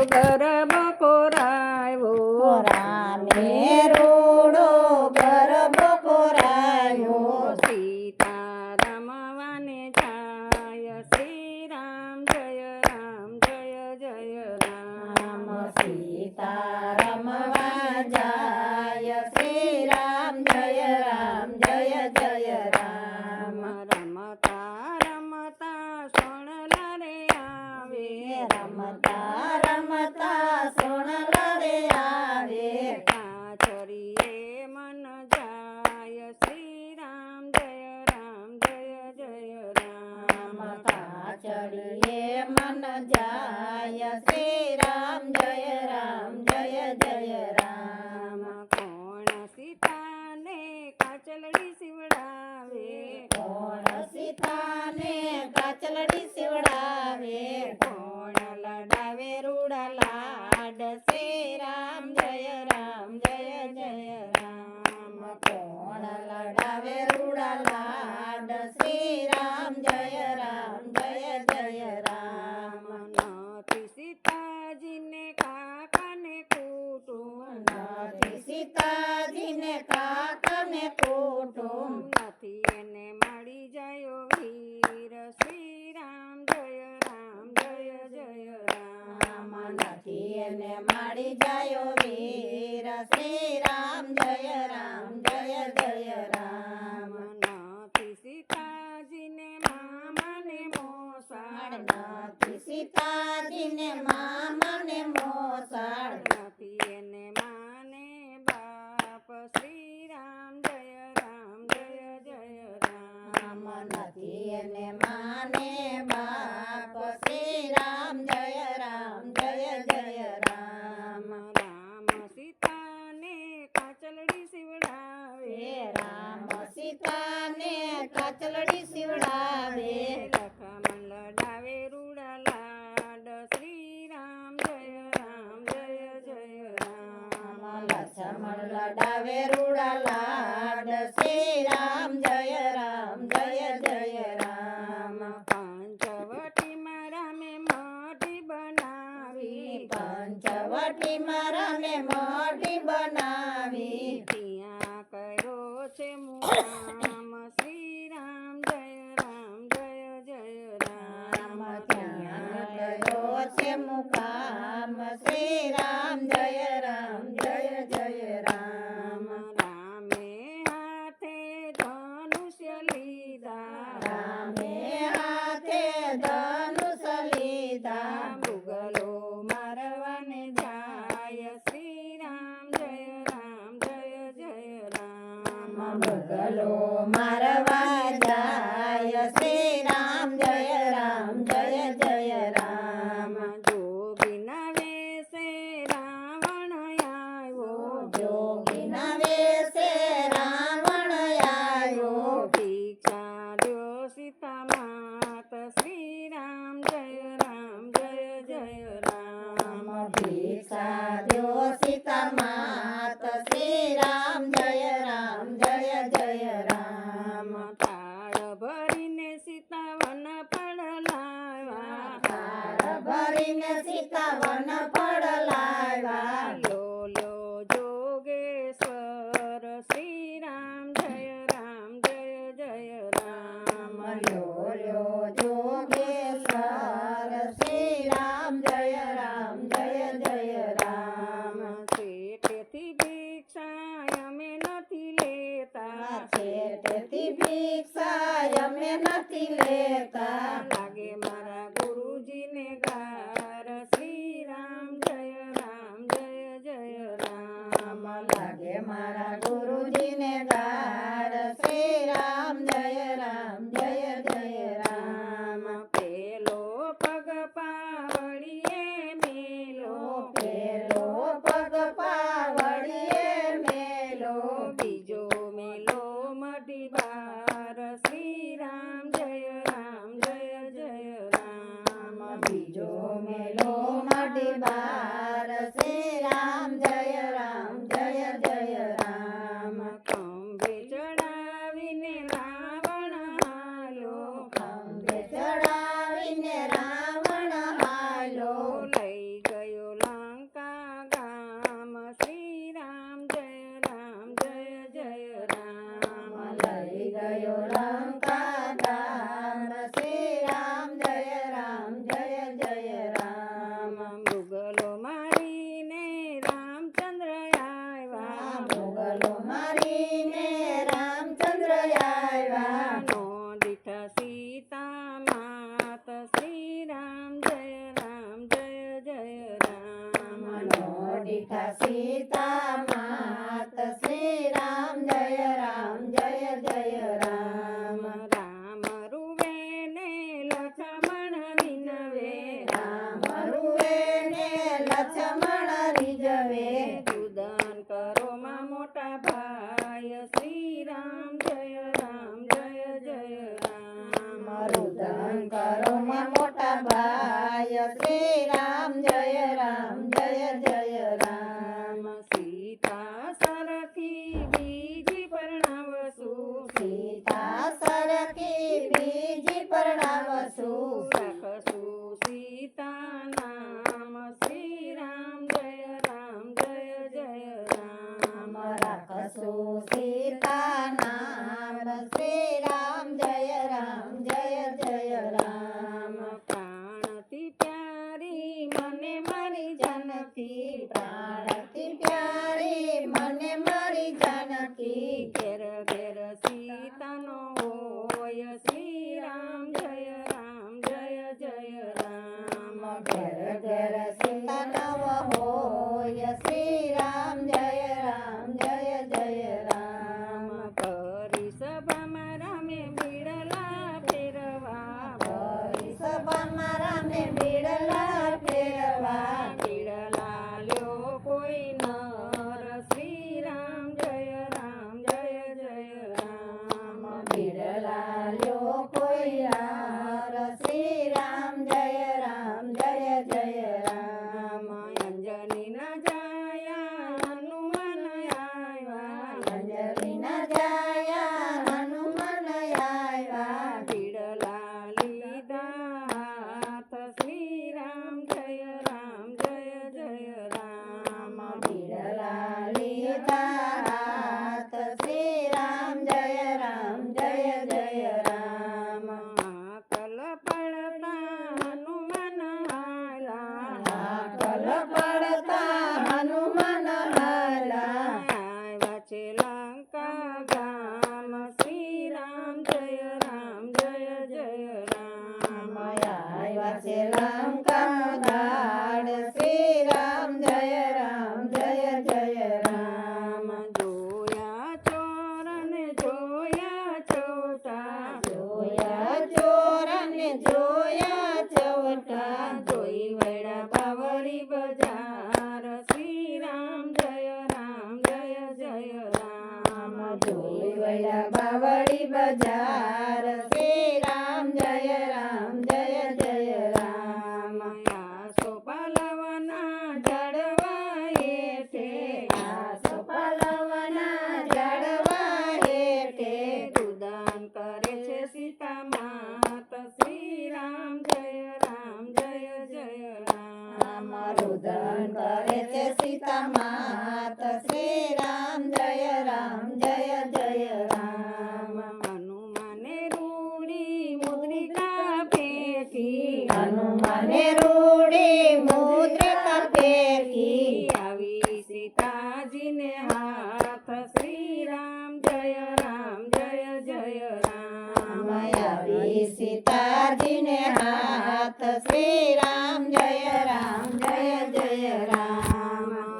ગર્ભ કોરાયો રામે રૂડો ગર્ભ કોરાયો સીતા રમવાને જાય શ્રી રામ જય રામ જય જય રામ સીતા રમવા જાય શ્રી રામ જય રામ જય જય રામ રમતા રમતા સોણલા રે આવે રમતા રમતા સોનલા રે આવે કાચરીએ મન જાય શ્રી રામ જય રામ જય જય રામ કાચડીએ મન જાય શ્રી રામ જય રામ જય જય રામ કોણ સીતાને કાચલડી સીવડાવે કોણ સીતાને કાચલડી સીવડાવે કોણ લડાવે રૂડા લાડ શ્રી રામ જય રામ જય જય રામ કોણ લડાવે રૂડા લાડ શ્રી રામ જય રામ જય જય રામ નથી સીતાજીને કાકાને કુટુંબ નથી સીતાજીને કાકાને કુટુંબ નથી એને મળી જાય વીર શ્રી રામ જય રામ જય જય રામ નથી એને માડી જાયો વીર શ્રી રામ જય રામ જય જય રામ નથી સીતાજીને મામાને મોસાળ નથી સીતાજીને મામાને મોસાળ નથી એને માને બાપ શ્રી રામ જય રામ જય જય રામ નથી એને માને બાપ શ્રી રામ જય રામ જય જય રામ રામ સીતાને કાચલડી સીવડાવે રામ સીતાને કાચલડી સીવડાવે લખમણ લડાવે રૂડા લાડ શ્રી રામ જય રામ જય જય રામ લક્ષ્મણ લડાવે રૂડા લાડ શ્રી રામ જય રામ જય જય રામ પંચવટીમાં રામે મોઢી બનાવી પંચવટીમાં રામે મોઢી બનાવી ત્યાં કર્યો છે મુકામ શ્રી રામ જય રામ જય જય રામ ત્યાં ગયો છે મુકામ શ્રી રામ જય રામ જય જય રામ રામે હાથે ધનુષ્ય લીધા રામે હાથે ધનુષ લીધા મુગલો મારવાને જાય શ્રી રામ જય રામ જય જય રામ મુગલો મારવા જાય શ્રી રામ જય રામ જય જય રામ જોગીના વેશે રાવણ આવ્યો જોગીના વેશે રાવણ આવ્યો ભિક્ષા દ્યો સીતા માત શ્રી રામ જય રામ જય જય રામ ભિક્ષા દ્યો સીતા માત શ્રી રામ જય રામ જય જય રામ થાળ ભરીને સીતા વન પડલાવ્યા થાળ ભરીને સીતા વન પડલાવ્યા લો લો જોગેશ્વર શ્રી રામ જય રામ જય જય રામ લ્યો લ્યો જોગેશ્વર શ્રી રામ જય રામ જય જય રામ શેઠેથી ભિક્ષા અમે નથી લેતા છેટેથી ભિક્ષા અમે નથી લેતા લાગે મારા ગુરુજીને ગાર શ્રી રામ જય રામ જય જય રામ લાગે મારા ગુરુજીને ગાર શ્રી રામ જય રામ જય જય રામ પેલો પગ પાવડીએ મેલો પેલો પગ પાવડીએ મેલો બીજો મેલો મઢી બાર શ્રી રામ જય રામ જય જય રામ બીજો મેલો મઢી બાર શ્રી રામ જય રામ જય જય રામ ખંભે ચડાવીને રાવણ હાલ્યો ખંભે ચડાવીને રાવણ હાલો લઈ ગયો જયા સીતા માત શ્રી રામ જય રામ રામ રૂવે ને લક્ષ્મણ વિનવે રામ રૂવે ને લક્ષ્મણ રીઝવે રુદન કરો માં મોટા ભાઈ શ્રી રામ જય રામ રુદન કરો માં મોટા ભાઈ શ્રી રામ જય રામ સીતા સરખી બીજી પરણાવસુ સીતા સરખી બીજી પરણાવસુ રાખસુ સીતા નામ શ્રી રામ જય રામ રાખસુ સીતા નામ શ્રી રામ જય રામ પ્રાણથી પ્યારી મને મારી જાનકી પ્રાણથી પ્યારી મને મારી જાનકી ઘેર ઘેર સીતાનો હોય શ્રી રામ જય રામ ઘેર ઘેર સીતા નવ હોય શ્રી રામ જય રામ કરી સભામાં રામે બીડલા ફેરવા ભરી સભામાં રામે બીડલા ફેરવા બીડલા લ્યો કોઈ નર શ્રી રામ જય રામ બીડલા લ્યો કોઈ હાર શ્રી રામ જય રામ અંજની ના જાયા હનુમાન આવ્યા અંજલિ ના જાયા હનુમાન આવ્યા બીડલા લીધા હાથ શ્રી રામ જય રામ બીડલા લીધા હાથ શ્રી રામ જય રામ કલ પડતા હનુમાન આલા કલ પડતા હનુમાન હાલા આવ્યા છે લંકા ગામ શ્રી રામ જય રામ આવ્યા છે લંકા દાડ શ્રી રામ જય રામ જોયા ચોર ને જોયા ચોટા જોયા ચોર ને જોયા ચવટા જોઈ વડા બાવળી બજાર શ્રી રામ જય રામ જોઈ વડા બાવળી બજાર શ્રી રામ જય રામ આસો પાલવના ઝાડવા હેઠે આસો પાલવના ઝાડવા હેઠે રુદન કરે છે સીતા માત શ્રી રામ જય રામ રુદન કરે છે સીતા માત શ્રી રામ જય રામ હનુમાને રૂડી મુદ્રિકા ફેંકી હનુમાને રૂડી મુદ્રિકા ફેંકી આવી સીતાજીને હાથ શ્રી રામ જય રામ આવી સીતાજીને હાથ શ્રી રામ જય રામ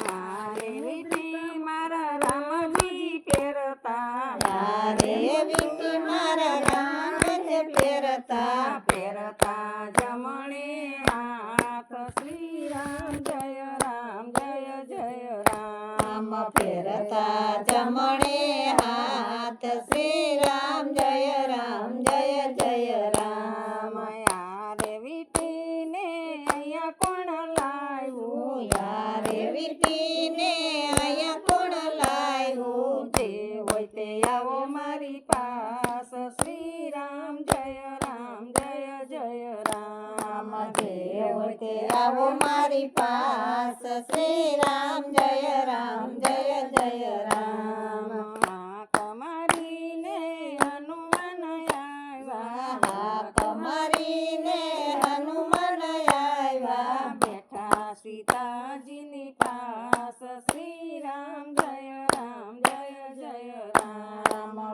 આરે વીટી મારા રામજી ફેરતા તારે વીટી મારા રામ છે ફેરતા ફેરતા જમણે હાથ શ્રી રામ જય રામ ફેરતા જમણે હાથ શ્રી રામ જય રામ યારે વીટીને અહીંયા કોણ લાવ્યું યારે વીટીને અહીંયા કોણ લાવ્યું જે હોય તે આવો મારી પાસ શ્રી રામ જય રામ જે હોય તે આવો મારી પાસ શ્રી રામ જય રામ કમારીને હનુમાન આવ્યા કમારીને હનુમાન આવ્યા બેઠા સીતાજીની પાસ શ્રી રામ જય રામ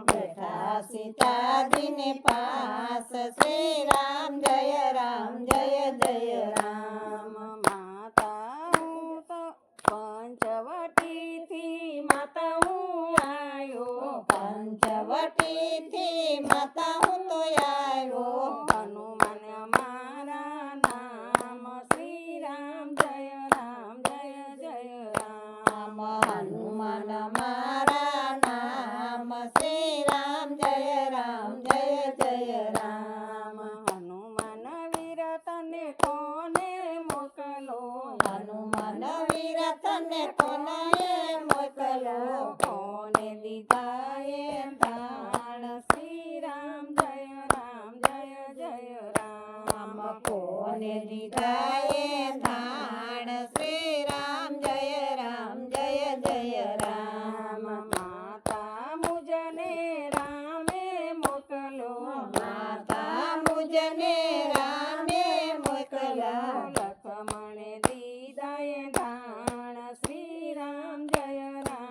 બેઠા સીતાજીને પાસ શ્રી રામ જય રામ માતા હું તો પંચવ મોકલો હનુમાન વીર તને કોને મોકલો કોને દીધા એ દાણ શ્રી રામ જય રામ કોને દીધા એ ધાણ શ્રી રામ જય રામ માતા મુજને રામે મોકલો માતા મુજને રામે મોકલો લખમણે દીધા એ દાણ શ્રી રામ જય રામ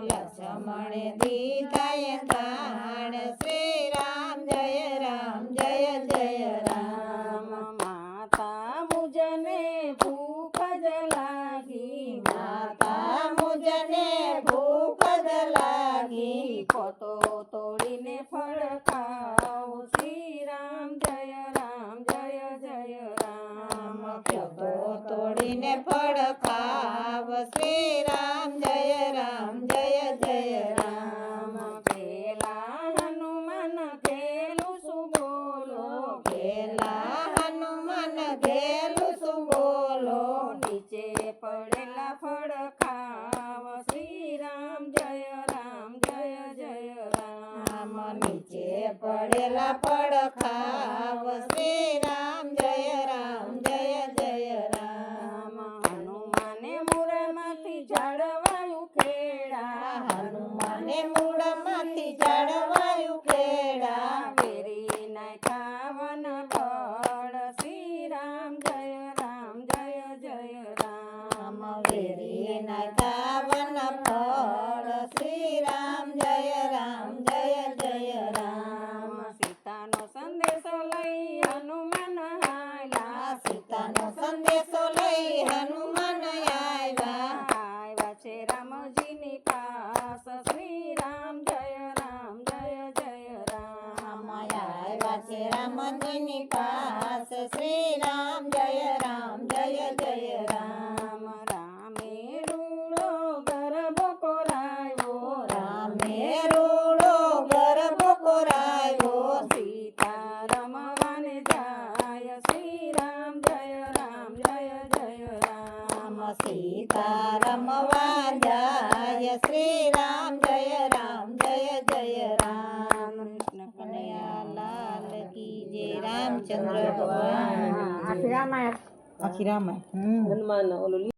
લક્ષ્મણે દીધા એ ધાણ શ્રી રામ જય રામ માતા મુજને ભૂખ જ લાગી માતા મુજને ભૂખ જ લાગી પોતો તોડીને ફળ ખાઓ શ્રી રામ જય રામ તો તોડીને ફળ ખાવ શ્રી રામ જય રામ પેલા હનુમાન ખેલું શું બોલો પેલા હનુમાન ઘેલું શું બોલો નીચે પડેલા ફળ ખાવ શ્રી રામ જય રામ નીચે પડેલા ફળ ખાવ શ્રી રામ જય રામ હનુમાને મૂળમાંથી ઝાડવાયું ખેડા હનુમાને મૂળમાંથી ઝાડવાયું ખેડા વેરી નાય ખાવાના ફળ શ્રી રામ જય રામ વેરી ના ગાવન ફળ શ્રી રામ જય રામ સીતાનો સંદેશો લઈ હનુમાન હાલ્યા સીતાનો સંદેશો લઈ હનુમાન આવ્યા છે રામજીની પાસ શ્રી રામ જય રામ આવ્યા છે રામજીની પાસ શ્રી રામ જય રામ રામે રૂડો ગરબો કોરાયો રામે રૂડો ગરબો કોરાયો સીતા રમવાને જાય શ્રી રામ જય રામ સીતા રમવા જાય શ્રી રામ જય રામ કૃષ્ણ કનૈયા લાલ કી જય રામચંદ્ર ભગવાન આખી રામાયણ આખી રામાયણ હનુમાન ઓલું